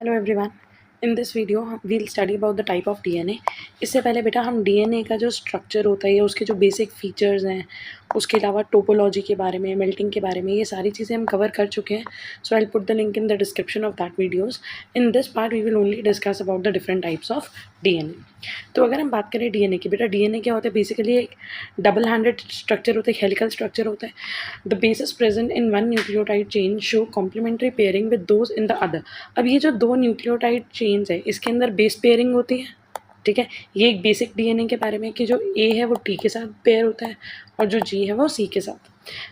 Hello everyone, in this video we'll study about the type of DNA. इससे पहले बेटा हम डीएनए का जो स्ट्रक्चर होता है या उसके जो बेसिक फीचर्स हैं, उसके अलावा टोपोलॉजी के बारे में, मेल्टिंग के बारे में, ये सारी चीज़ें हम कवर कर चुके हैं। So I will put the link in the description of that videos. In this part we will only discuss about the different types of DNA. तो अगर हम बात करें डीएनए की, बेटा डीएनए क्या होता है? बेसिकली एक डबल हैंडेड स्ट्रक्चर होता है, हेलिकल स्ट्रक्चर होता है। The bases present in one nucleotide chain show complementary pairing with those in the other. अब ये जो दो न्यूक्लियोटाइड चेन्स है, इसके अंदर बेस पेयरिंग होती है। ठीक है, ये एक बेसिक डीएनए के बारे में कि जो ए है वो टी के साथ पेयर होता है और जो जी है वो सी के साथ।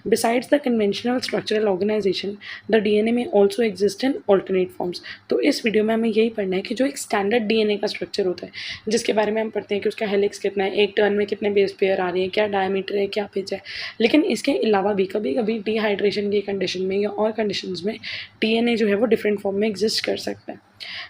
Besides the conventional structural organisation, the DNA may also exist in alternate forms. तो इस वीडियो में हमें यही पढ़ना है कि जो एक स्टैंडर्ड डीएनए का स्ट्रक्चर होता है, जिसके बारे में हम पढ़ते हैं कि उसका हेलिक्स कितना है, एक टर्न में कितने बेस पेयर आ रही है, क्या डायमीटर है, क्या पिच है। लेकिन इसके अलावा भी कभी कभी डिहाइड्रेशन की कंडीशन में या और कंडीशंस में डीएनए जो है वो डिफरेंट फॉर्म में एग्जिस्ट कर सकता है।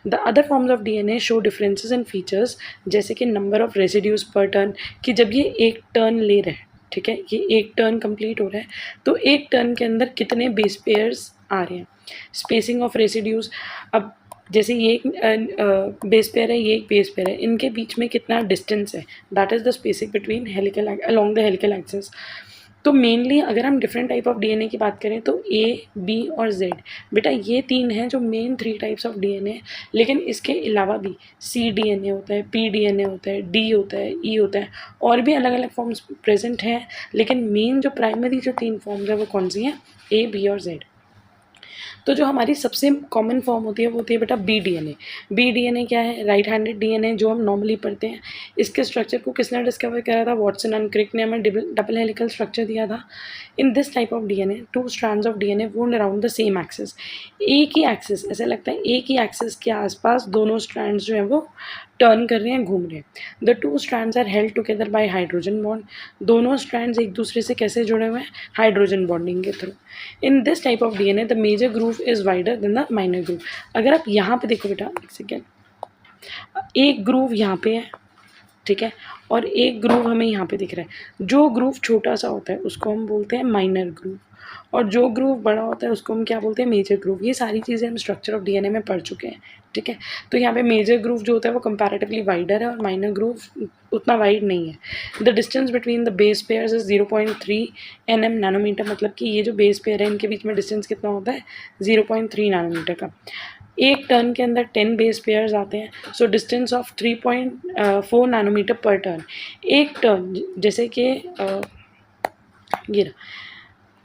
The other forms of DNA show differences in features, जैसे कि नंबर ऑफ रेसिड्यूज पर टर्न, कि जब ये एक टर्न ले रहे हैं, ठीक है, ये एक टर्न कंप्लीट हो रहा है, तो एक टर्न के अंदर कितने बेस पेयर्स आ रहे हैं। स्पेसिंग ऑफ रेसिड्यूज, अब जैसे ये एक बेस पेयर है, ये एक बेस पेयर है, इनके बीच में कितना डिस्टेंस है, that is the spacing between helical along the helical axis. तो मेनली अगर हम डिफरेंट टाइप ऑफ डीएनए की बात करें तो ए, बी और जेड, बेटा ये तीन हैं जो main three types of DNA है। लेकिन इसके अलावा भी सी डीएनए होता है, पी डीएनए होता है, डी होता है, ई होता है, और भी अलग अलग फॉर्म्स प्रेजेंट हैं। लेकिन मेन जो प्राइमरी जो तीन फॉर्म्स है वो कौन सी हैं? ए, बी और जेड। तो जो हमारी सबसे कॉमन फॉर्म होती है वो होती है बेटा बी डीएनए। बी डीएनए क्या है? राइट हैंडेड डीएनए जो हम नॉर्मली पढ़ते हैं। इसके स्ट्रक्चर को किसने डिस्कवर करा था? वॉटसन एंड क्रिक ने हमें डबल हेलिकल स्ट्रक्चर दिया था। इन this type of DNA two strands of DNA wound around the same axis. एक ही एक्सिस, ऐसा लगता है एक ही एक्सिस के आसपास दोनों स्ट्रैंड्स जो है वो टर्न कर रहे हैं, घूम रहे हैं। The two strands are held together by hydrogen bond. दोनों स्ट्रैंड्स एक दूसरे से कैसे जुड़े हुए हैं? हाइड्रोजन बॉन्डिंग के through. In this type of DNA the major groove is wider than the minor groove. अगर आप यहाँ पे देखो बेटा, एक सेकेंड, एक ग्रूव यहाँ पे है, ठीक है, और एक ग्रूव हमें यहाँ पे दिख रहा है। जो ग्रूव छोटा सा होता है उसको हम बोलते हैं माइनर ग्रूव, और जो ग्रूव बड़ा होता है उसको हम क्या बोलते हैं? Major groove. ये सारी चीज़ें हम स्ट्रक्चर ऑफ डीएनए में पढ़ चुके हैं, ठीक है। तो यहाँ पे मेजर ग्रूव जो होता है वो कंपैरेटिवली वाइडर है और माइनर ग्रूव उतना वाइड नहीं है। The distance between the base pairs is 0.3 nm nanometre, मतलब कि ये जो बेस पेयर है इनके बीच में डिस्टेंस कितना होता है? 0.3 नैनोमीटर का। एक टर्न के अंदर 10 बेस पेयर्स आते हैं, सो डिस्टेंस ऑफ 3.4 नैनोमीटर पर टर्न। एक टर्न जैसे कि ये,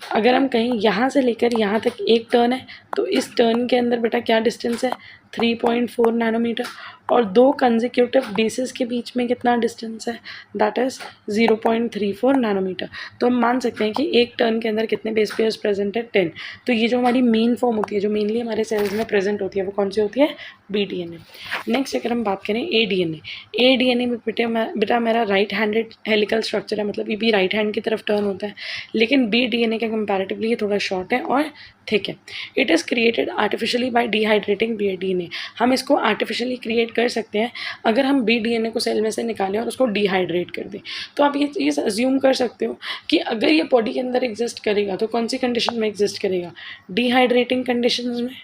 अगर हम कहीं यहाँ से लेकर यहाँ तक एक टर्न है, तो इस टर्न के अंदर बेटा क्या डिस्टेंस है? 3.4 नैनोमीटर। और दो कंसेक्यूटिव बेसिस के बीच में कितना डिस्टेंस है? That is 0.34 nanometre. तो हम मान सकते हैं कि एक टर्न के अंदर कितने बेस पेयर्स प्रेजेंट है? 10। तो ये जो हमारी मेन फॉर्म होती है, जो मेनली हमारे सेल्स में प्रेजेंट होती है, वो कौन सी होती है? B DNA. नेक्स्ट अगर हम बात करें ए डीएनए, ए डीएनए में बेटा मेरा राइट हैंडेड हेलिकल स्ट्रक्चर है, मतलब ये भी राइट हैंड की तरफ टर्न होता है। लेकिन बी डीएनए के कंपैरेटिवली ये थोड़ा शॉर्ट है और थिक है। It is created artificially by dehydrating B DNA. हम इसको आर्टिफिशियली क्रिएट कर सकते हैं अगर हम बी डीएनए को सेल में से निकालें और उसको डिहाइड्रेट कर दें। तो आप ये चीज़ अज्यूम कर सकते हो कि अगर ये बॉडी के अंदर एग्जिस्ट करेगा तो कौन सी कंडीशन में एग्जिस्ट करेगा? डिहाइड्रेटिंग कंडीशंस में।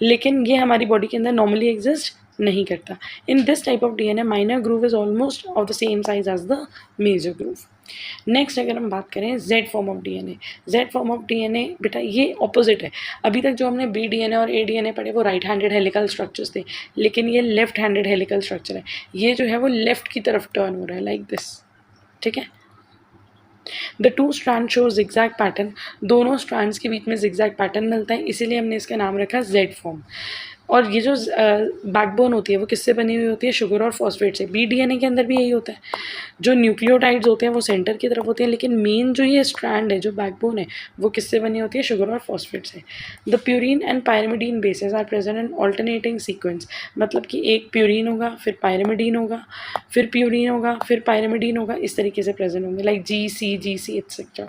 लेकिन ये हमारी बॉडी के अंदर नॉर्मली एग्जिस्ट नहीं करता। In this type of DNA minor groove is almost of the same size as the major groove. Next अगर हम बात करें Z form of DNA, Z form of DNA बेटा ये ऑपोजिट है। अभी तक जो हमने बी डीएनए और ए डीएनए पढ़े वो राइट हैंडेड हेलिकल स्ट्रक्चर्स थे, लेकिन ये लेफ्ट हैंडेड हेलिकल स्ट्रक्चर है। ये जो है वो लेफ्ट की तरफ टर्न हो रहा है, लाइक दिस, ठीक है। The two strand show zigzag pattern, दोनों स्ट्रैंड्स के बीच में जिगजैग पैटर्न मिलता है, इसीलिए हमने इसका नाम रखा जेड फॉर्म। और ये जो बैकबोन होती है वो किससे बनी हुई होती है? शुगर और फॉस्फेट से। बी डीएनए के अंदर भी यही होता है। जो न्यूक्लियोटाइड्स होते हैं वो सेंटर की तरफ होते हैं, लेकिन मेन जो ये स्ट्रैंड है, जो बैकबोन है, वो किससे बनी होती है? शुगर और फॉस्फेट से। The purine and pyrimidine bases are present in alternating sequence, मतलब कि एक प्यूरिन होगा, फिर पायरिमिडीन होगा, फिर प्यूरिन होगा, फिर पायरिमिडीन होगा, इस तरीके से प्रेजेंट होंगे, like G C etcetera.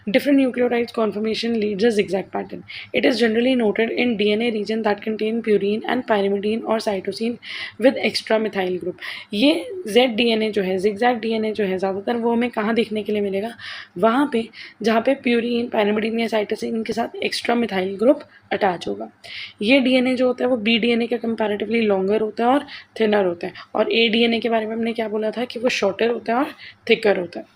Different nucleotides conformation leads a zigzag pattern. It is generally noted in DNA region that contain purine and pyrimidine और cytosine with extra methyl group. ये Z DNA जो है, zigzag DNA जो है, ज़्यादातर वो हमें कहाँ देखने के लिए मिलेगा, वहाँ पे जहाँ पे प्यूरीन, पायरिमिडीन या साइटोसिन के साथ एक्स्ट्रा मिथाइल ग्रुप अटैच होगा। ये डीएनए जो होता है वो बी डीएनए के कंपैरेटिवली लॉन्गर होता है और थिनर होता है, और ए डीएनए के बारे में हमने क्या बोला था कि वो शॉर्टर होता है और थिकर होता है।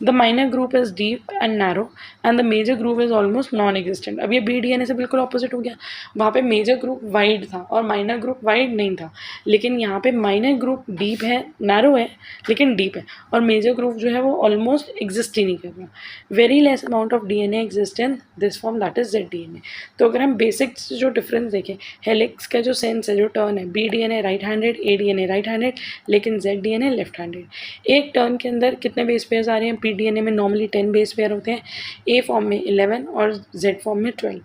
The minor group is deep and narrow and the major group is almost non-existent। अब ये बी डीएनए से बिल्कुल ऑपोजिट हो गया, वहाँ पे मेजर ग्रुप वाइड था और माइनर ग्रुप वाइड नहीं था, लेकिन यहाँ पे माइनर ग्रुप डीप है, नैरो है लेकिन डीप है, और मेजर ग्रुप जो है वो ऑलमोस्ट एग्जिस्ट ही नहीं कर रहा। Very less amount of DNA exist in this form, that is Z DNA. तो अगर हम बेसिक जो डिफरेंस देखें, हेलिक्स का जो सेंस है, जो टर्न है, बी डीएनए राइट हैंडेड, ए डीएनए राइट हैंडेड, लेकिन जेड डीएनए लेफ्ट हैंडेड। एक टर्न के अंदर कितने बेस पेयर्स आ रहे हैं, पी डीएनए में नॉर्मली 10 बेस पेयर होते हैं, ए फॉर्म में 11 और जेड फॉर्म में 12।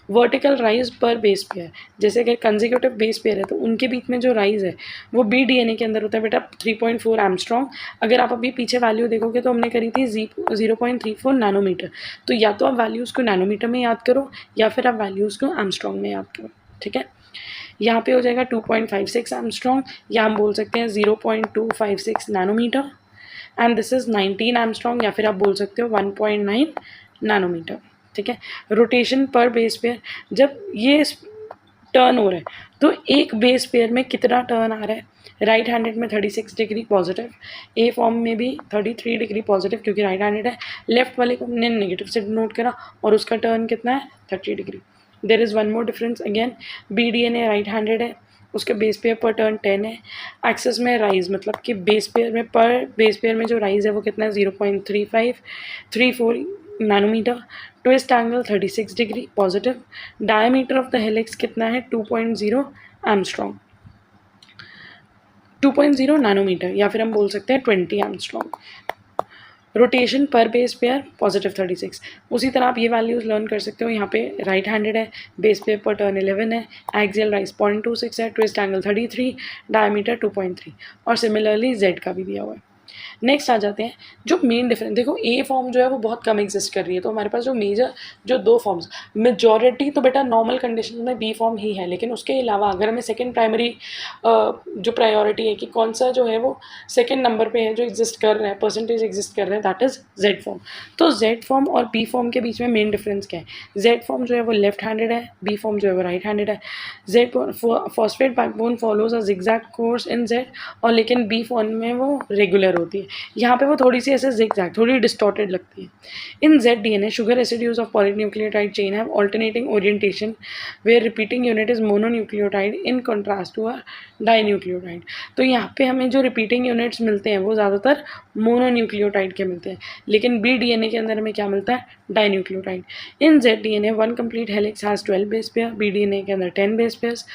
वर्टिकल राइज पर बेस पेयर, जैसे अगर कंसेक्यूटिव बेस पेयर है तो उनके बीच में जो राइज है वो बी डीएनए के अंदर होता है बेटा 3.4 एंगस्ट्रॉम। अगर आप अभी पीछे वैल्यू देखोगे तो हमने करी थी 0.34 नैनोमीटर। तो या तो आप वैल्यूज़ को नैनोमीटर में याद करो या फिर आप वैल्यूज़ को एंगस्ट्रॉम में याद करो, ठीक है। यहाँ पे हो जाएगा 2.56 एंगस्ट्रॉम, या हम बोल सकते हैं 0.256 nanometre, and this is 19 angstrom, या फिर आप बोल सकते हो 1.9 नैनोमीटर, ठीक है। रोटेशन पर बेस पेयर, जब ये टर्न हो रहा है तो एक बेस पेयर में कितना टर्न आ रहा है, राइट हैंडेड में 36 डिग्री पॉजिटिव, ए फॉर्म में भी 33 डिग्री पॉजिटिव क्योंकि राइट हैंडेड है, लेफ्ट वाले को हमने नेगेटिव से नोट करा और उसका टर्न कितना है 30 degree. There is one more difference again, B DNA right handed है, उसके बेस पेयर पर टर्न 10 है, एक्सेस में राइज मतलब कि बेस पेयर में पर बेस पेयर में जो राइज है वो कितना है 0.3534 nanometre, twist angle 36 degree positive, diameter of the helix कितना है 2.0 एंगस्ट्रॉम, 2.0 नैनोमीटर, या फिर हम बोल सकते हैं 20 एंगस्ट्रॉम। रोटेशन पर बेस पेयर पॉजिटिव 36। उसी तरह आप ये वैल्यूज़ लर्न कर सकते हो, यहाँ पे राइट हैंडेड है, बेस पेयर पर टर्न 11 है, एक्सियल राइज 0.26 है, ट्विस्ट एंगल 33, डायमीटर 2.3, और सिमिलरली जेड का भी दिया हुआ है। नेक्स्ट आ जाते हैं जो मेन डिफरेंस, देखो ए फॉर्म जो है वो बहुत कम एग्जिस्ट कर रही है, तो हमारे पास जो मेजर जो दो फॉर्म्स, मेजॉरिटी तो बेटा नॉर्मल कंडीशन में बी फॉर्म ही है, लेकिन उसके अलावा अगर हमें सेकंड प्राइमरी जो प्रायोरिटी है कि कौन सा जो है वो सेकंड नंबर पे है जो एग्जिस्ट कर रहा है, परसेंटेज एग्जिस्ट कर रहा है, दैट इज जेड फॉर्म। तो जेड फॉर्म और बी फॉर्म के बीच में मेन डिफरेंस क्या है, जेड फॉर्म जो है वो लेफ्ट हैंडेड है, बी फॉर्म जो है वो राइट हैंडेड है। Z phosphate backbone follows a zigzag course in Z, और लेकिन बी फॉर्म में वो रेगुलर होती है, यहाँ पे वो थोड़ी सी ऐसे जिगजैग, थोड़ी डिस्टॉर्टेड लगती है। In Z DNA sugar residues of polynucleotide chain have alternating orientation where repeating unit is mononucleotide in contrast to a dinucleotide. तो यहाँ पे हमें जो रिपीटिंग यूनिट्स मिलते हैं वो ज़्यादातर मोनोन्यूक्लियोटाइड के मिलते हैं, लेकिन बी डीएनए के अंदर हमें क्या मिलता है, dinucleotide. In Z DNA one complete helix has 12 base pair, B DNA के अंदर 10 base pairs.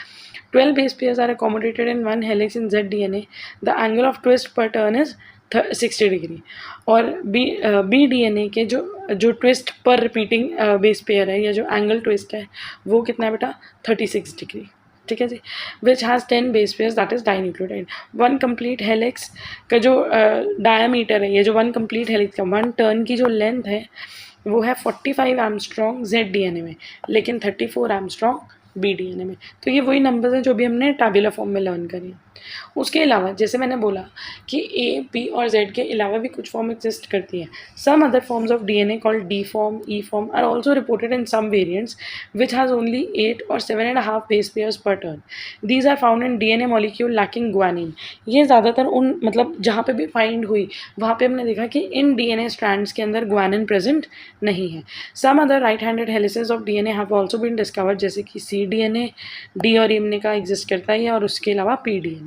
12 base pairs are accommodated in one helix in Z DNA. The angle of twist per turn is 60 degree, और B DNA के जो twist पर repeating base pair है या जो angle twist है वो कितना है बेटा 36 डिग्री, ठीक है जी। Which has 10 base pairs that is dinucleotide. One complete helix का जो डायमीटर है, ये जो वन कंप्लीट हेलिक्स का वन टर्न की जो लेंथ है वो है 45 एंगस्ट्रॉम जेड डीएनए में, लेकिन 34 एंगस्ट्रॉम बी डीएनए में। तो ये वही नंबर्स हैं जो भी हमने टैबुलर फॉर्म में लर्न करी। उसके अलावा जैसे मैंने बोला कि ए, बी और जेड के अलावा भी कुछ फॉर्म एग्जिस्ट करती हैं। Some other forms of DNA called D form, E form are also reported in some variants which has only 8 और 7.5 base pairs per turn. These are found in DNA molecule lacking guanine. ये ज़्यादातर उन मतलब जहाँ पे भी find हुई वहाँ पे हमने देखा कि इन डीएनए स्ट्रैंड्स के अंदर ग्वानिन प्रेजेंट नहीं है। Some other right handed helices of DNA have also been discovered, जैसे कि सी डीएनए, डी और एमने का एग्जिस्ट करता है, और उसके अलावा P DNA.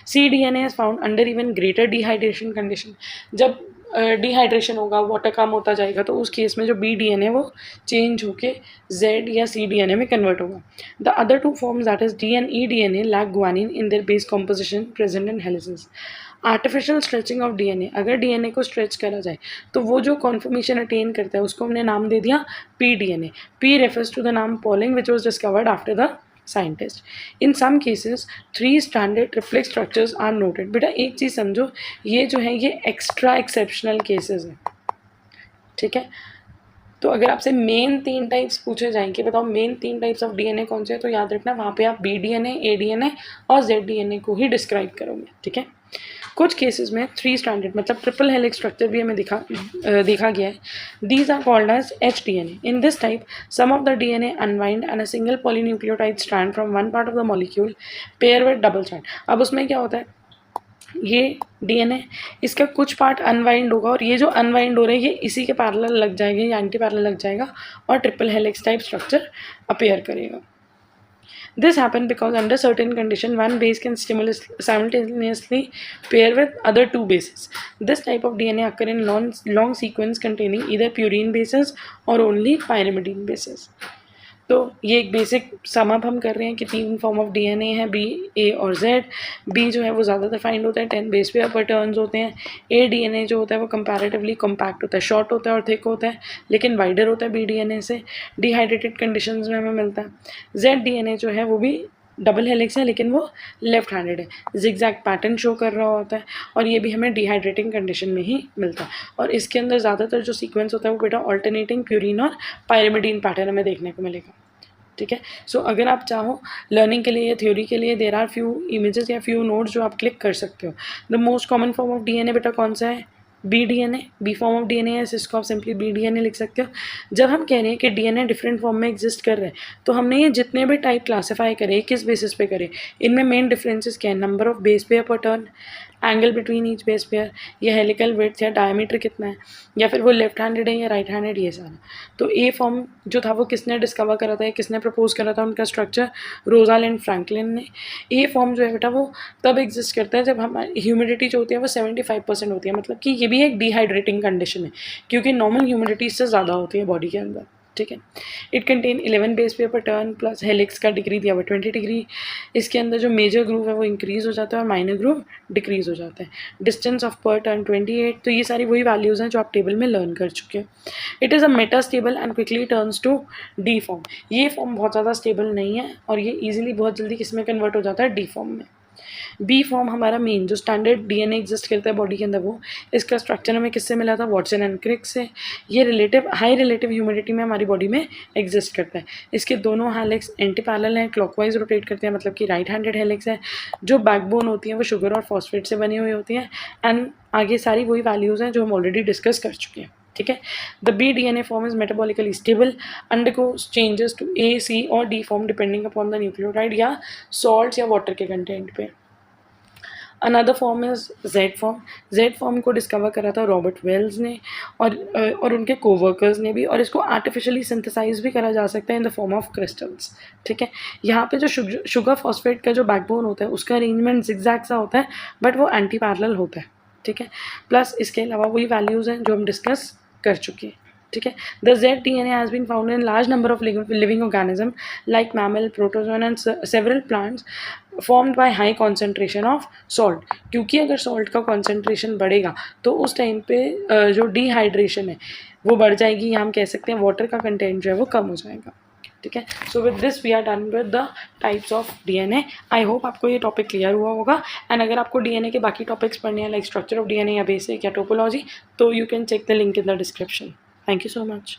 C DNA is found under even greater dehydration condition. जब डिहाइड्रेशन होगा, वाटर कम होता जाएगा, तो उस केस में जो बी डीएनए वो चेंज होके जेड या सी डीएनए में कन्वर्ट होगा। The other two forms that is D and E DNA lack guanine in their base composition present in helices. Artificial stretching of DNA, अगर DNA को stretch करा जाए तो वो जो कॉन्फर्मेशन अटेन करता है उसको हमने नाम दे दिया P DNA. P refers to the नाम Pauling which was discovered after the scientist. In some cases 3 standard triplet structures are noted. बेटा एक चीज़ समझो, ये जो है ये एक्स्ट्रा एक्सेप्शनल केसेस हैं, ठीक है। तो अगर आपसे मेन 3 टाइप्स पूछे जाएँ कि बताओ मेन 3 टाइप्स ऑफ डीएनए कौन से हैं, तो याद रखना वहाँ पे आप बीडीएनए, एडीएनए और ज़ेडडीएनए को ही डिस्क्राइब करोगे, ठीक है। कुछ केसेस में 3 स्ट्रैंडेड मतलब ट्रिपल हेलिक्स स्ट्रक्चर भी हमें देखा गया है। These are called as HDNA. In this type some of the DNA unwind and a single polynucleotide strand from one part of the molecule pair with double strand. अब उसमें क्या होता है, ये डीएनए इसका कुछ पार्ट अनवाइंड होगा और ये जो अनवाइंड हो रहा है ये इसी के पैरेलल लग जाएगा या एंटी पैरेलल लग जाएगा और triple helix type structure appear करेगा। This happens because under certain condition one base can simultaneously pair with other 2 bases. This type of DNA occur in long sequence containing either purine bases or only pyrimidine bases. तो ये एक basic sum up हम कर रहे हैं कि 3 form of DNA है, B, ए और जेड। बी जो है वो ज़्यादातर फाइंड होता है 10 बेस पेयर पर टर्न्स होते हैं। ए डीएनए जो होता है वो कंपैरेटिवली कॉम्पैक्ट होता है, शॉर्ट होता है और थिक होता है, लेकिन वाइडर होता है बी डीएनए से, डिहाइड्रेटेड कंडीशंस में हमें मिलता है। जेड डीएनए जो है वो भी डबल हेलिक्स है लेकिन वो लेफ्ट हैंडेड है, जिगजैग पैटर्न शो कर रहा होता है और ये भी हमें डिहाइड्रेटिंग कंडीशन में ही मिलता है। और इसके अंदर ज़्यादातर जो सीक्वेंस होता है वो बेटा ऑल्टरनेटिंग प्यूरिन और पायरिमिडीन पैटर्न हमें देखने को मिलेगा, ठीक है। सो अगर आप चाहो लर्निंग के लिए या थ्योरी के लिए देर आर फ्यू इमेजेस या फ्यू नोट्स जो आप क्लिक कर सकते हो। The most common form of DNA बेटा कौन सा है, B DNA. B form of DNA है, इसको आप सिंपली बी डीएनए लिख सकते हो। जब हम कह रहे हैं कि डीएनए डिफरेंट फॉर्म में एग्जिस्ट कर रहे हैं तो हमने ये जितने भी टाइप क्लासीफाई करे किस बेसिस पे करे, इनमें मेन डिफरेंसेस क्या है, नंबर ऑफ बेस पेयर पर turn, angle between each base pair, या हेलिकल विड्थ या डायमीटर कितना है, या फिर वो लेफ्ट हैंडेड है या राइट हैंडेड, ये सारा। तो ए फॉर्म जो था वो किसने डिस्कवर करा था या किसने प्रपोज करा था, उनका स्ट्रक्चर रोजाल एंड फ्रैंकलिन ने। ए फॉर्म जो है बेटा वो तब एग्जिस्ट करता है जब हमारी ह्यूमिडिटी जो होती है वो 75% होती है, मतलब कि ये भी एक डिहाइड्रेटिंग कंडीशन है क्योंकि नॉर्मल ह्यूमिडिटी इससे ज़्यादा होती है बॉडी के अंदर, ठीक है। इट कंटेन 11 बेस पेयर पर टर्न प्लस हेलिक्स का डिग्री दिया हुआ 20 डिग्री। इसके अंदर जो मेजर ग्रूव है वो इंक्रीज हो जाता है और माइनर ग्रूव डिक्रीज हो जाता है। डिस्टेंस ऑफ पर टर्न 28। तो ये सारी वही वैल्यूज़ हैं जो आप टेबल में लर्न कर चुके हैं। It is a metastable and quickly turns to D form. ये फॉर्म बहुत ज़्यादा स्टेबल नहीं है और ये ईजिली बहुत जल्दी किस में कन्वर्ट हो जाता है, डी फॉर्म में। बी फॉर्म हमारा मेन जो स्टैंडर्ड डीएनए एग्जिस्ट करता है बॉडी के अंदर, वो इसका स्ट्रक्चर हमें किससे मिला था, वॉटसन एंड क्रिक से। ये हाई रिलेटिव ह्यूमिडिटी में हमारी बॉडी में एग्जिस्ट करता है। इसके दोनों हेलिक्स एंटी पैरेलल हैं, क्लॉकवाइज रोटेट करते हैं, मतलब कि राइट हैंडेड हेलिक्स है। जो बैकबोन होती है वो शुगर और फॉस्फेट से बनी हुई होती हैं एंड आगे सारी वही वैल्यूज़ हैं जो हम ऑलरेडी डिस्कस कर चुके हैं, ठीक है। The B DNA form is metabolically stable, undergoes changes to A, C और D form depending upon the nucleotide या सॉल्ट्स या वाटर के कंटेंट पे। Another form is Z form. Z form को डिस्कवर करा था रॉबर्ट वेल्स ने और उनके कोवर्कर्स ने भी, और इसको आर्टिफिशियली सिंथेसाइज भी करा जा सकता है in the form of crystals, ठीक है। यहाँ पे जो शुगर फॉस्फेट का जो बैकबोन होता है उसका अरेंजमेंट जिगजैग सा होता है बट वो एंटी पैरेलल होता है, ठीक है। प्लस इसके अलावा वही वैल्यूज़ हैं जो हम डिस्कस कर चुके हैं, ठीक है। The Z DNA has been found in large number of living organism like mammal, protozoan and several plants formed by high concentration of salt. क्योंकि अगर सॉल्ट का कॉन्सेंट्रेशन बढ़ेगा तो उस टाइम पे जो डिहाइड्रेशन है वो बढ़ जाएगी, या हम कह सकते हैं वाटर का कंटेंट जो है वो कम हो जाएगा, ठीक है। So with this we are done with the types of DNA. I hope आपको ये टॉपिक क्लियर हुआ होगा एंड अगर आपको डीएनए के बाकी टॉपिक्स पढ़ने हैं लाइक स्ट्रक्चर ऑफ डीएनए या बेसिक या टोपोलॉजी, तो you can check the link in the description. Thank you so much.